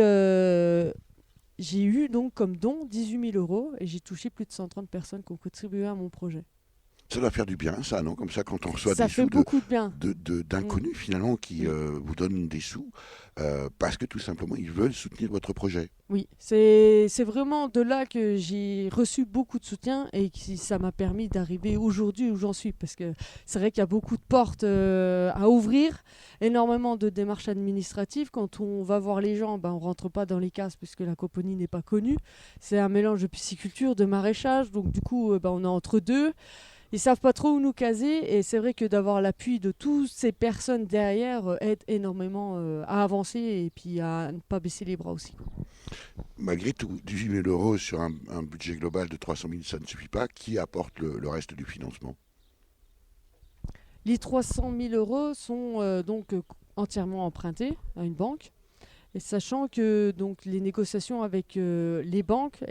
eu donc comme don 18 000 euros et j'ai touché plus de 130 personnes qui ont contribué à mon projet. Ça doit faire du bien, ça, non? Comme ça, quand on reçoit ça des fait sous beaucoup de bien. d'inconnus, finalement, qui vous donnent des sous, parce que tout simplement, ils veulent soutenir votre projet. Oui, c'est vraiment de là que j'ai reçu beaucoup de soutien et que ça m'a permis d'arriver aujourd'hui où j'en suis. Parce que c'est vrai qu'il y a beaucoup de portes à ouvrir, énormément de démarches administratives. Quand on va voir les gens, on ne rentre pas dans les cases puisque l'aquaponie n'est pas connue. C'est un mélange de pisciculture, de maraîchage, donc du coup, on est entre deux. Ils savent pas trop où nous caser et c'est vrai que d'avoir l'appui de toutes ces personnes derrière aide énormément à avancer et puis à ne pas baisser les bras aussi. Malgré tout, 18 000 euros sur un budget global de 300 000, ça ne suffit pas. Qui apporte le reste du financement? Les 300 000 euros sont donc entièrement empruntés à une banque. Et sachant que donc, les négociations avec les banques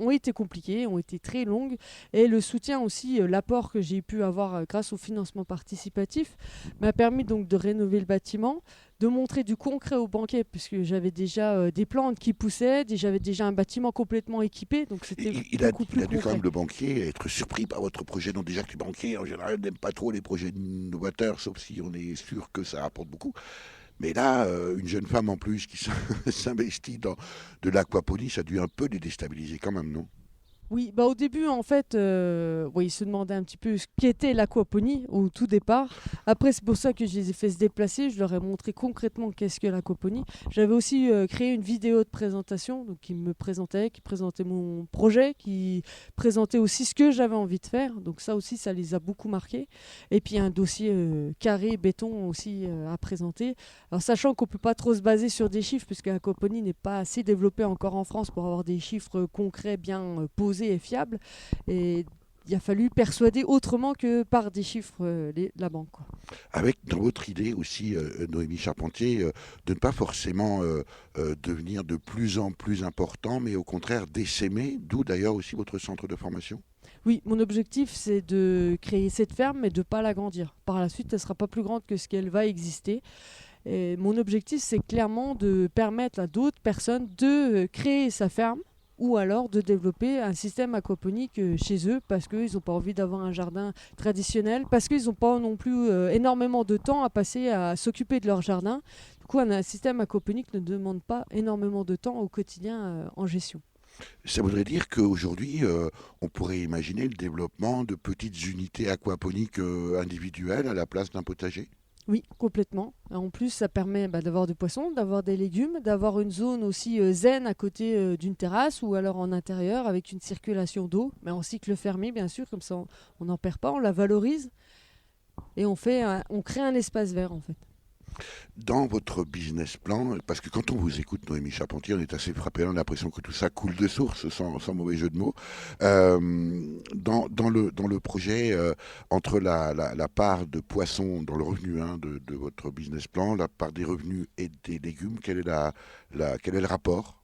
ont été compliquées, ont été très longues. Et le soutien aussi, l'apport que j'ai pu avoir grâce au financement participatif m'a permis donc de rénover le bâtiment, de montrer du concret aux banquiers, puisque j'avais déjà des plantes qui poussaient, j'avais déjà un bâtiment complètement équipé, donc c'était beaucoup plus concret. Il a dû quand même, le banquier, être surpris par votre projet. Donc déjà que les banquiers, en général, n'aiment pas trop les projets novateurs, sauf si on est sûr que ça rapporte beaucoup. Mais là, une jeune femme en plus qui s'investit dans de l'aquaponie, ça a dû un peu les déstabiliser quand même, non? Oui, au début, en fait, ils se demandaient un petit peu ce qu'était l'aquaponie au tout départ. Après, c'est pour ça que je les ai fait se déplacer. Je leur ai montré concrètement qu'est-ce que l'aquaponie. J'avais aussi créé une vidéo de présentation donc, qui présentait mon projet, qui présentait aussi ce que j'avais envie de faire. Donc ça aussi, ça les a beaucoup marqués. Et puis un dossier carré, béton aussi à présenter. Alors sachant qu'on ne peut pas trop se baser sur des chiffres, puisque l'aquaponie n'est pas assez développée encore en France pour avoir des chiffres concrets bien posés et fiable, et il a fallu persuader autrement que par des chiffres la banque, quoi. Avec dans votre idée aussi, Noémie Charpentier, de ne pas forcément devenir de plus en plus important, mais au contraire d'essaimer, d'où d'ailleurs aussi votre centre de formation. Oui, mon objectif c'est de créer cette ferme mais de ne pas l'agrandir. Par la suite, elle ne sera pas plus grande que ce qu'elle va exister. Et mon objectif c'est clairement de permettre à d'autres personnes de créer sa ferme ou alors de développer un système aquaponique chez eux parce qu'ils n'ont pas envie d'avoir un jardin traditionnel, parce qu'ils n'ont pas non plus énormément de temps à passer à s'occuper de leur jardin. Du coup, un système aquaponique ne demande pas énormément de temps au quotidien en gestion. Ça voudrait dire qu'aujourd'hui, on pourrait imaginer le développement de petites unités aquaponiques individuelles à la place d'un potager. Oui, complètement. En plus, ça permet d'avoir des poissons, d'avoir des légumes, d'avoir une zone aussi zen à côté d'une terrasse ou alors en intérieur avec une circulation d'eau, mais en cycle fermé bien sûr, comme ça on n'en perd pas, on la valorise et on crée un espace vert en fait. Dans votre business plan, parce que quand on vous écoute, Noémie Charpentier, on est assez frappé, on a l'impression que tout ça coule de source, sans mauvais jeu de mots. Dans le projet, entre la part de poissons dans le revenu de votre business plan, la part des revenus et des légumes, quel est le rapport ?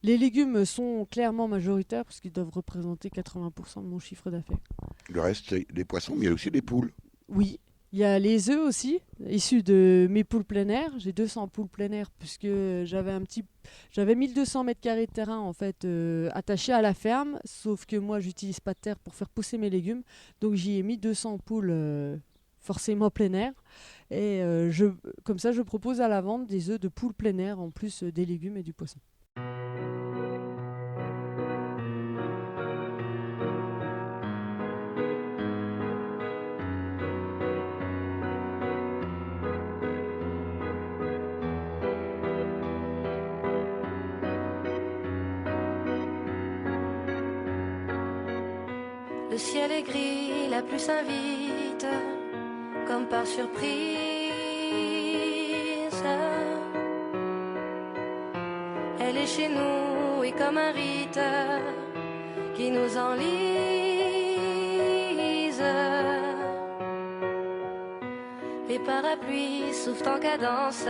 Les légumes sont clairement majoritaires parce qu'ils doivent représenter 80% de mon chiffre d'affaires. Le reste, c'est les poissons, mais il y a aussi les poules. Oui. Il y a les œufs aussi, issus de mes poules plein air. J'ai 200 poules plein air puisque j'avais 1200 mètres carrés de terrain en fait attachés à la ferme. Sauf que moi, j'utilise pas de terre pour faire pousser mes légumes. Donc j'y ai mis 200 poules forcément plein air. Et comme ça, je propose à la vente des œufs de poules plein air en plus des légumes et du poisson. Le ciel est gris, la pluie s'invite, comme par surprise. Elle est chez nous et comme un rite qui nous enlise. Les parapluies soufflent en cadence,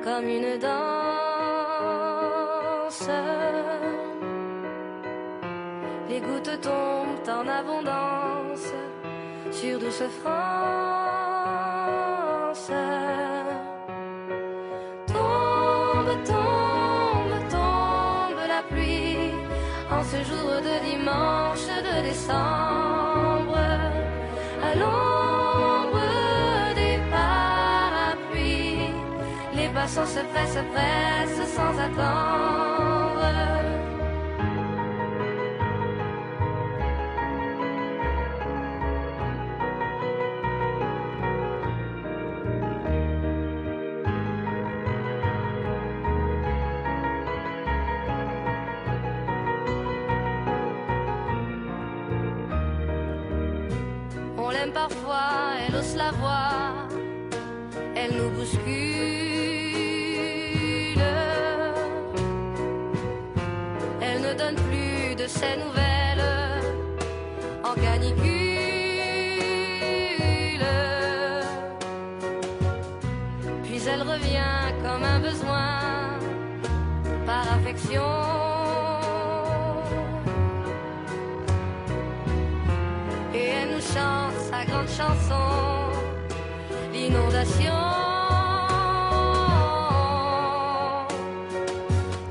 comme une danse. Les gouttes tombent en abondance sur douce France. Tombe, tombe, tombe la pluie en ce jour de dimanche de décembre. À l'ombre des parapluies, les passants se pressent sans attendre. On l'aime parfois, elle ose la voir, elle nous bouscule. Elle ne donne plus de ses nouvelles en canicule. Puis elle revient comme un besoin par affection. Chante sa grande chanson, l'inondation.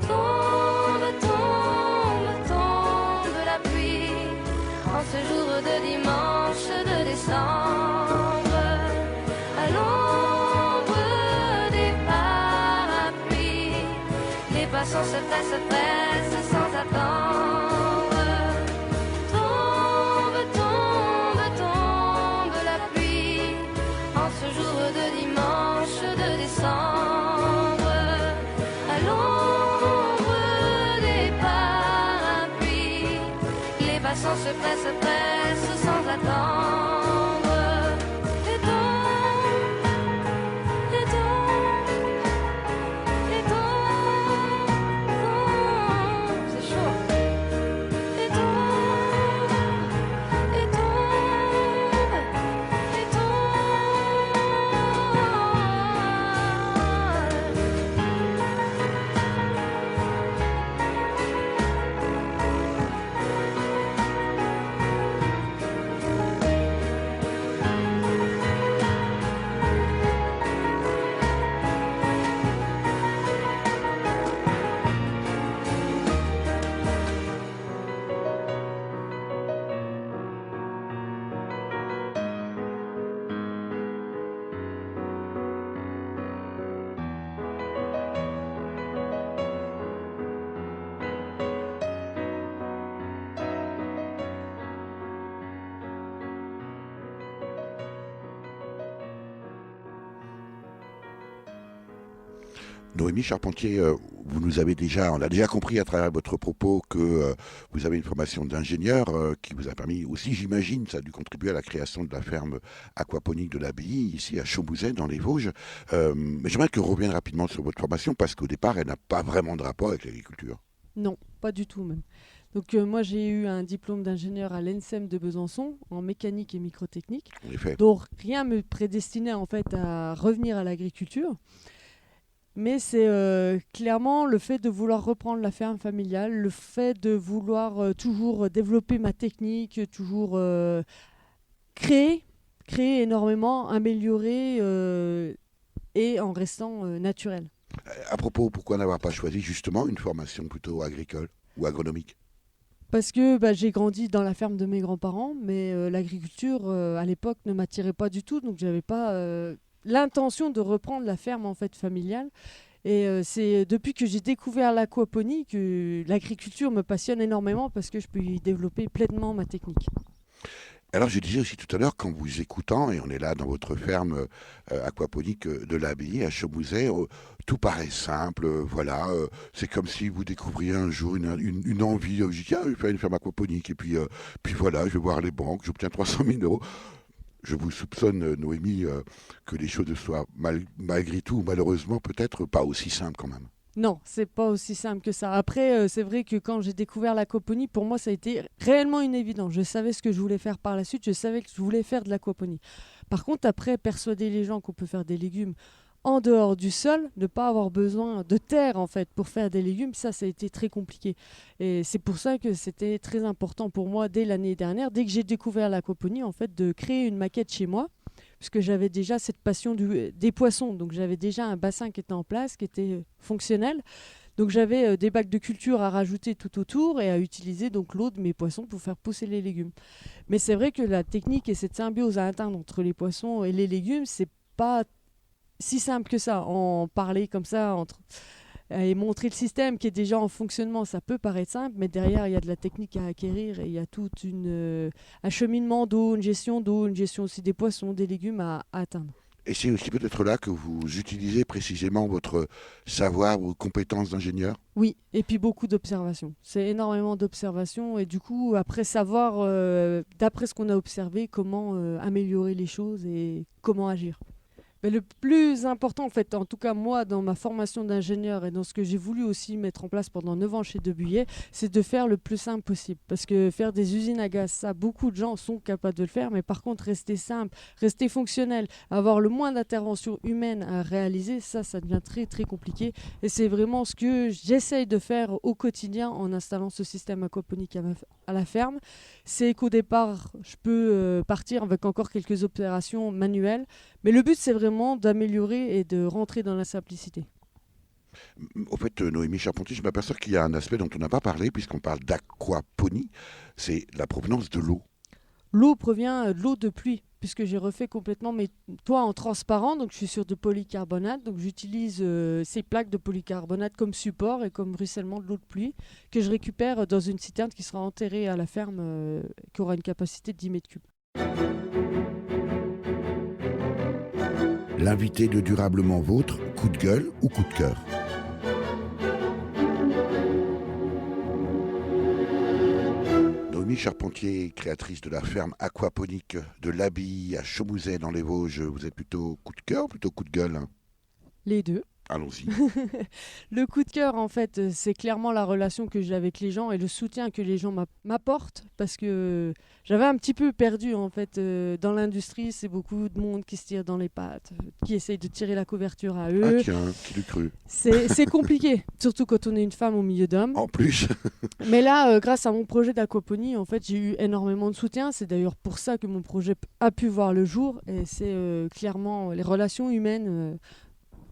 Tombe, tombe, tombe la pluie en ce jour de dimanche de décembre. À l'ombre des parapluies, les passants se pressent sans attendre. passant se presse sans attendre. Et donc, et donc, et donc, c'est chaud. Et donc, et donc, et donc. Noémie Charpentier, on a déjà compris à travers votre propos que vous avez une formation d'ingénieur qui vous a permis aussi, j'imagine, ça a dû contribuer à la création de la ferme aquaponique de l'Abbaye, ici à Chaumouzet, dans les Vosges. Mais j'aimerais que vous reveniez rapidement sur votre formation, parce qu'au départ, elle n'a pas vraiment de rapport avec l'agriculture. Non, pas du tout même. Donc moi j'ai eu un diplôme d'ingénieur à l'ENSEM de Besançon en mécanique et microtechnique. En effet. Donc rien me prédestinait en fait à revenir à l'agriculture. Mais c'est clairement le fait de vouloir reprendre la ferme familiale, le fait de vouloir toujours développer ma technique, toujours créer énormément, améliorer et en restant naturel. À propos, pourquoi n'avoir pas choisi justement une formation plutôt agricole ou agronomique? Parce que j'ai grandi dans la ferme de mes grands-parents, mais l'agriculture à l'époque ne m'attirait pas du tout, donc j'avais pas l'intention de reprendre la ferme en fait familiale. Et c'est depuis que j'ai découvert l'aquaponie que l'agriculture me passionne énormément parce que je peux y développer pleinement ma technique. Alors je disais aussi tout à l'heure, qu'en vous écoutant, et on est là dans votre ferme aquaponique de l'Abbaye à Chaumouzet, tout paraît simple, voilà, c'est comme si vous découvriez un jour une envie, je dis tiens, je vais faire une ferme aquaponique, et puis voilà, je vais voir les banques, j'obtiens 300 000 euros. Je vous soupçonne, Noémie, que les choses soient malgré tout, malheureusement, peut-être pas aussi simples quand même. Non, c'est pas aussi simple que ça. Après, c'est vrai que quand j'ai découvert l'aquaponie, pour moi, ça a été réellement une évidence. Je savais ce que je voulais faire par la suite, je savais que je voulais faire de l'aquaponie. Par contre, après, persuader les gens qu'on peut faire des légumes en dehors du sol, ne pas avoir besoin de terre en fait pour faire des légumes, ça a été très compliqué. Et c'est pour ça que c'était très important pour moi dès l'année dernière, dès que j'ai découvert l'aquaponie, en fait, de créer une maquette chez moi, puisque j'avais déjà cette passion des poissons, donc j'avais déjà un bassin qui était en place, qui était fonctionnel. Donc j'avais des bacs de culture à rajouter tout autour et à utiliser donc l'eau de mes poissons pour faire pousser les légumes. Mais c'est vrai que la technique et cette symbiose à atteindre entre les poissons et les légumes, c'est pas si simple que ça. En parler comme ça et montrer le système qui est déjà en fonctionnement, ça peut paraître simple, mais derrière il y a de la technique à acquérir et il y a tout un cheminement d'eau, une gestion aussi des poissons, des légumes à atteindre. Et c'est aussi peut-être là que vous utilisez précisément votre savoir, vos compétences d'ingénieur? Oui, et puis beaucoup d'observations. C'est énormément d'observations et du coup, après savoir, d'après ce qu'on a observé, comment améliorer les choses et comment agir. Mais le plus important, en fait, en tout cas moi, dans ma formation d'ingénieur et dans ce que j'ai voulu aussi mettre en place pendant 9 ans chez Debuyer, c'est de faire le plus simple possible. Parce que faire des usines à gaz, ça, beaucoup de gens sont capables de le faire, mais par contre, rester simple, rester fonctionnel, avoir le moins d'intervention humaine à réaliser, ça devient très, très compliqué. Et c'est vraiment ce que j'essaye de faire au quotidien en installant ce système aquaponique à la ferme. C'est qu'au départ, je peux partir avec encore quelques opérations manuelles, mais le but, c'est vraiment d'améliorer et de rentrer dans la simplicité. Au fait, Noémie Charpentier, je m'aperçois qu'il y a un aspect dont on n'a pas parlé, puisqu'on parle d'aquaponie, c'est la provenance de l'eau. L'eau provient de l'eau de pluie, puisque j'ai refait complètement mes toits en transparent, donc je suis sur de polycarbonate, donc j'utilise ces plaques de polycarbonate comme support et comme ruissellement de l'eau de pluie, que je récupère dans une citerne qui sera enterrée à la ferme, qui aura une capacité de 10 mètres cubes. L'invité de Durablement Vôtre, coup de gueule ou coup de cœur? Noémie Charpentier, créatrice de la ferme aquaponique de l'Abbaye à Chaumouzet dans les Vosges. Vous êtes plutôt coup de cœur ou plutôt coup de gueule? Les deux. Allons-y. Le coup de cœur, en fait, c'est clairement la relation que j'ai avec les gens et le soutien que les gens m'apportent, parce que j'avais un petit peu perdu, en fait, dans l'industrie. C'est beaucoup de monde qui se tire dans les pattes, qui essaye de tirer la couverture à eux. Ah tiens, qui l'eût cru? C'est compliqué, surtout quand on est une femme au milieu d'hommes. En plus. Mais là, grâce à mon projet d'aquaponie, en fait, j'ai eu énormément de soutien. C'est d'ailleurs pour ça que mon projet a pu voir le jour. Et c'est clairement les relations humaines,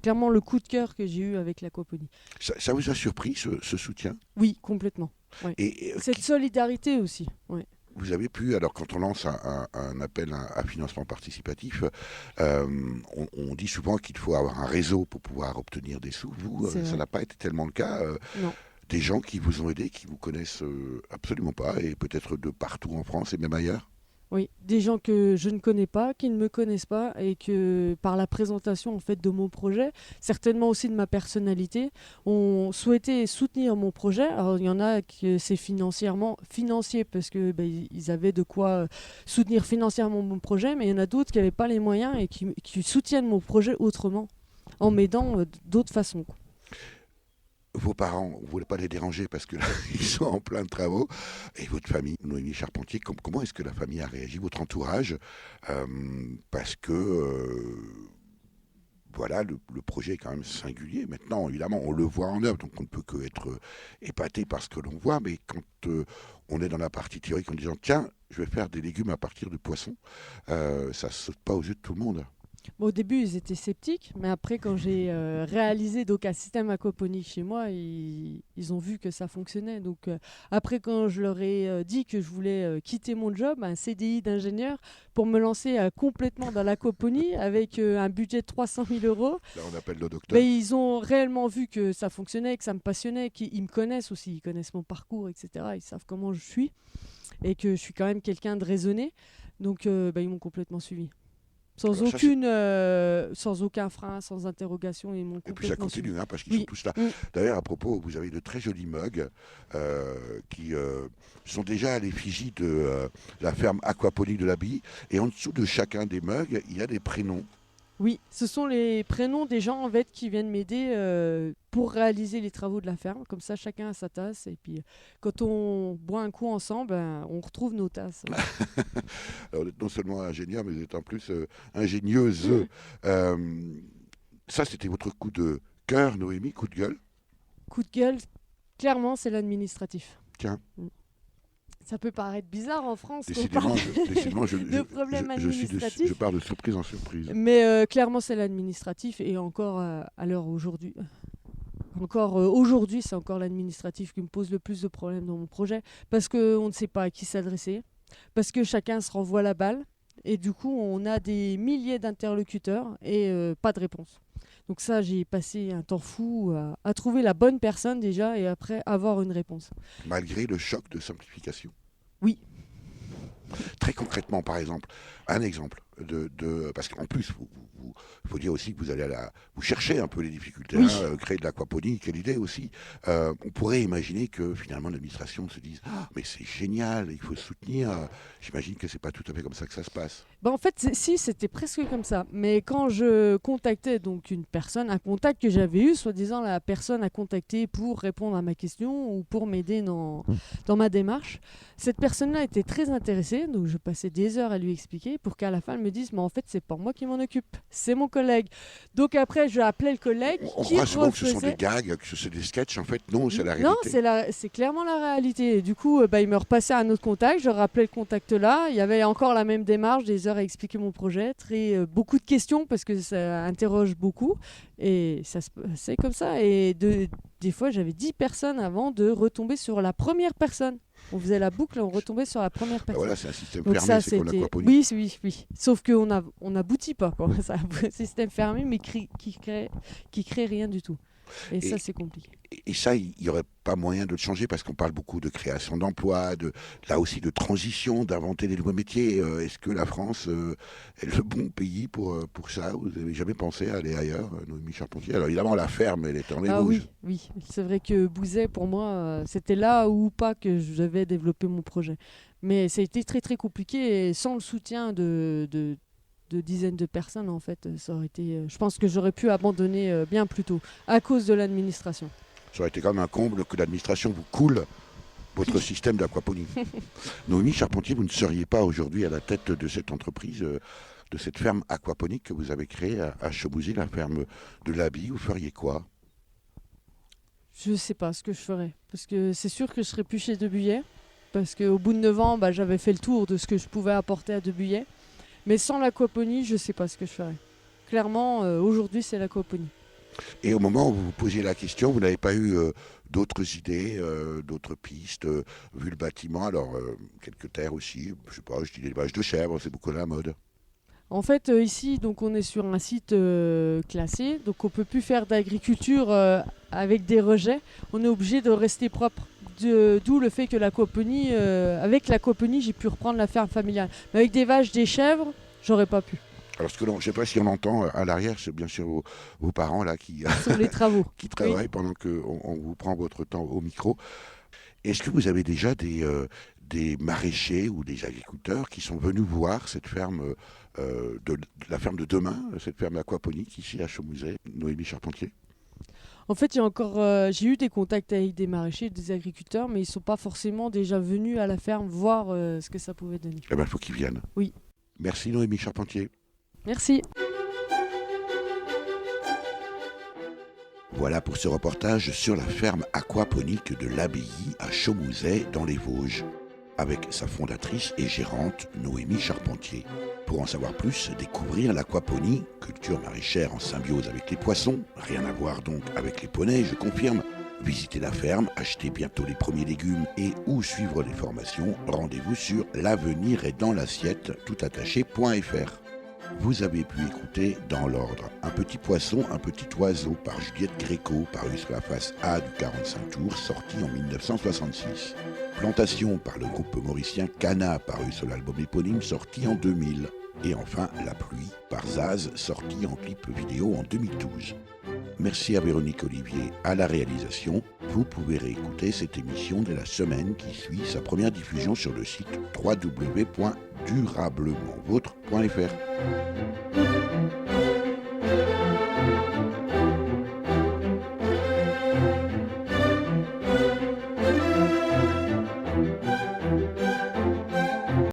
clairement le coup de cœur que j'ai eu avec l'aquaponie. Ça vous a surpris, ce soutien? Oui, complètement. Ouais. Et Cette solidarité aussi. Ouais. vous avez pu, alors quand on lance un appel à financement participatif, on dit souvent qu'il faut avoir un réseau pour pouvoir obtenir des sous. Vous, C'est ça vrai. n'a pas été tellement le cas. Non. Des gens qui vous ont aidé, qui vous connaissent absolument pas, et peut-être de partout en France et même ailleurs. Oui, des gens que je ne connais pas, qui ne me connaissent pas, et que par la présentation en fait de mon projet, certainement aussi de ma personnalité, ont souhaité soutenir mon projet. Alors il y en a qui c'est financier parce que ils avaient de quoi soutenir financièrement mon projet, mais il y en a d'autres qui n'avaient pas les moyens et qui soutiennent mon projet autrement, en m'aidant d'autres façons, quoi. Vos parents, vous ne voulez pas les déranger parce que là, ils sont en plein de travaux. Et votre famille, Noémie Charpentier, comment est-ce que la famille a réagi, votre entourage? Parce que, voilà, le projet est quand même singulier. Maintenant, évidemment, on le voit en œuvre, donc on ne peut que être épaté par ce que l'on voit. Mais quand on est dans la partie théorique en disant, tiens, je vais faire des légumes à partir de poissons, ça ne saute pas aux yeux de tout le monde. Bon, au début, ils étaient sceptiques, mais après, quand j'ai réalisé donc, un système aquaponique chez moi, ils ont vu que ça fonctionnait. Donc, après, quand je leur ai dit que je voulais quitter mon job, un CDI d'ingénieur, pour me lancer complètement dans l'aquaponie avec un budget de 300 000 €, Là, on appelle le docteur. ils ont réellement vu que ça fonctionnait, que ça me passionnait, qu'ils me connaissent aussi, ils connaissent mon parcours, etc. Ils savent comment je suis et que je suis quand même quelqu'un de raisonné. Donc, ils m'ont complètement suivi. Sans aucun frein, sans interrogation, ils m'ont Et puis ça complètement suivi. continue, hein, parce qu'ils Oui. sont tous là. Mm. D'ailleurs, à propos, vous avez de très jolis mugs qui sont déjà à l'effigie de la ferme aquaponique de l'Abbaye. Et en dessous de chacun des mugs, il y a des prénoms. Oui, ce sont les prénoms des gens en fait qui viennent m'aider pour réaliser les travaux de la ferme. Comme ça, chacun a sa tasse. Et puis, quand on boit un coup ensemble, on retrouve nos tasses. Alors, vous êtes non seulement ingénieur, mais vous êtes en plus ingénieuse. Ça, c'était votre coup de cœur, Noémie, coup de gueule. Coup de gueule, clairement, c'est l'administratif. Tiens. Ça peut paraître bizarre en France. Décidément, de problèmes administratifs. je pars de surprise en surprise. Mais clairement, c'est l'administratif. Et encore à l'heure aujourd'hui. Aujourd'hui, c'est encore l'administratif qui me pose le plus de problèmes dans mon projet. Parce qu'on ne sait pas à qui s'adresser. Parce que chacun se renvoie la balle. Et du coup, on a des milliers d'interlocuteurs et pas de réponse. Donc ça, j'ai passé un temps fou à trouver la bonne personne déjà et après avoir une réponse. Malgré le choc de simplification. Oui. Très concrètement, par exemple, un exemple parce qu'en plus, il faut dire aussi que vous allez vous cherchez un peu les difficultés, Oui. Créer de l'aquaponie, quelle idée aussi. On pourrait imaginer que finalement l'administration se dise mais c'est génial, il faut soutenir. J'imagine que c'est pas tout à fait comme ça que ça se passe. En fait, si, c'était presque comme ça. Mais quand je contactais donc une personne, un contact que j'avais eu, soi-disant la personne à contacter pour répondre à ma question ou pour m'aider dans ma démarche, cette personne-là était très intéressée. Donc je passais des heures à lui expliquer pour qu'à la fin, elle me dise mais en fait, c'est pas moi qui m'en occupe, c'est mon collègue. Donc après, je appelais le collègue On qui croit souvent que ce sont refaisait... des gags, que c'est des sketchs. En fait, non, c'est la réalité. Non, c'est clairement la réalité. Et du coup, il me repassait un autre contact. Je rappelais le contact là. Il y avait encore la même démarche, des heures à expliquer mon projet, beaucoup de questions parce que ça interroge beaucoup. Et ça se passait comme ça. Et des fois, j'avais 10 personnes avant de retomber sur la première personne. On faisait la boucle, on retombait sur la première personne. Voilà, c'est un système Donc fermé, ça, c'est comme l'aquaponie. Oui. Sauf qu'on n'aboutit pas. Quoi. C'est un système fermé, mais qui crée rien du tout. Et ça, c'est compliqué. Et ça, il n'y aurait pas moyen de le changer parce qu'on parle beaucoup de création d'emplois, là aussi de transition, d'inventer des nouveaux métiers. Est-ce que la France est le bon pays pour ça? Vous n'avez jamais pensé à aller ailleurs, Noémie Charpentier? Alors évidemment, la ferme, elle est en les Vosges. Oui. C'est vrai que Bouzet, pour moi, c'était là ou pas que je devais développer mon projet. Mais ça a été très très compliqué et sans le soutien de dizaines de personnes, en fait, ça aurait été. Je pense que j'aurais pu abandonner bien plus tôt à cause de l'administration. Ça aurait été quand même un comble que l'administration vous coule votre système d'aquaponie. Noémie Charpentier, vous ne seriez pas aujourd'hui à la tête de cette entreprise, de cette ferme aquaponique que vous avez créée à Chaumousy, la ferme de l'Abbaye. Vous feriez quoi? Je ne sais pas ce que je ferais. Parce que c'est sûr que je serais plus chez Debuyer. Parce qu'au bout de 9 ans, j'avais fait le tour de ce que je pouvais apporter à Debuyer. Mais sans l'aquaponie, je ne sais pas ce que je ferais. Clairement, aujourd'hui, c'est l'aquaponie. Et au moment où vous vous posiez la question, vous n'avez pas eu d'autres idées, d'autres pistes, vu le bâtiment? Alors, quelques terres aussi, je sais pas, je dis l'élevage de chèvres, c'est beaucoup à la mode. En fait, ici, donc, on est sur un site classé, donc on ne peut plus faire d'agriculture avec des rejets. On est obligé de rester propre. D'où le fait que l'aquaponie, avec l'aquaponie, j'ai pu reprendre la ferme familiale. Mais avec des vaches, des chèvres, j'aurais pas pu. Alors, je ne sais pas si on entend à l'arrière, c'est bien sûr vos parents là qui, Sur les travaux. qui travaillent pendant qu'on vous prend votre temps au micro. Est-ce que vous avez déjà des maraîchers ou des agriculteurs qui sont venus voir cette ferme, la ferme de demain, cette ferme aquaponique ici à Chaumousy, Noémie Charpentier? En fait, j'ai eu des contacts avec des maraîchers, des agriculteurs, mais ils ne sont pas forcément déjà venus à la ferme voir ce que ça pouvait donner. Eh bien, il faut qu'ils viennent. Oui. Merci Noémie Charpentier. Merci. Voilà pour ce reportage sur la ferme aquaponique de l'Abbaye à Chaumousy dans les Vosges, avec sa fondatrice et gérante Noémie Charpentier. Pour en savoir plus, découvrir l'aquaponie, culture maraîchère en symbiose avec les poissons, rien à voir donc avec les poneys, je confirme. Visitez la ferme, achetez bientôt les premiers légumes et ou suivre les formations, rendez-vous sur l'avenir est dans l'assiette toutattaché.fr. Vous avez pu écouter dans l'ordre Un petit poisson, un petit oiseau par Juliette Gréco, paru sur la face A du 45 tours, sorti en 1966. Plantation par le groupe mauricien Cana, paru sur l'album éponyme, sorti en 2000. Et enfin La pluie par Zaz, sorti en clip vidéo en 2012. Merci à Véronique Olivier à la réalisation. Vous pouvez réécouter cette émission dès la semaine qui suit sa première diffusion sur le site www.durablementvôtre.fr.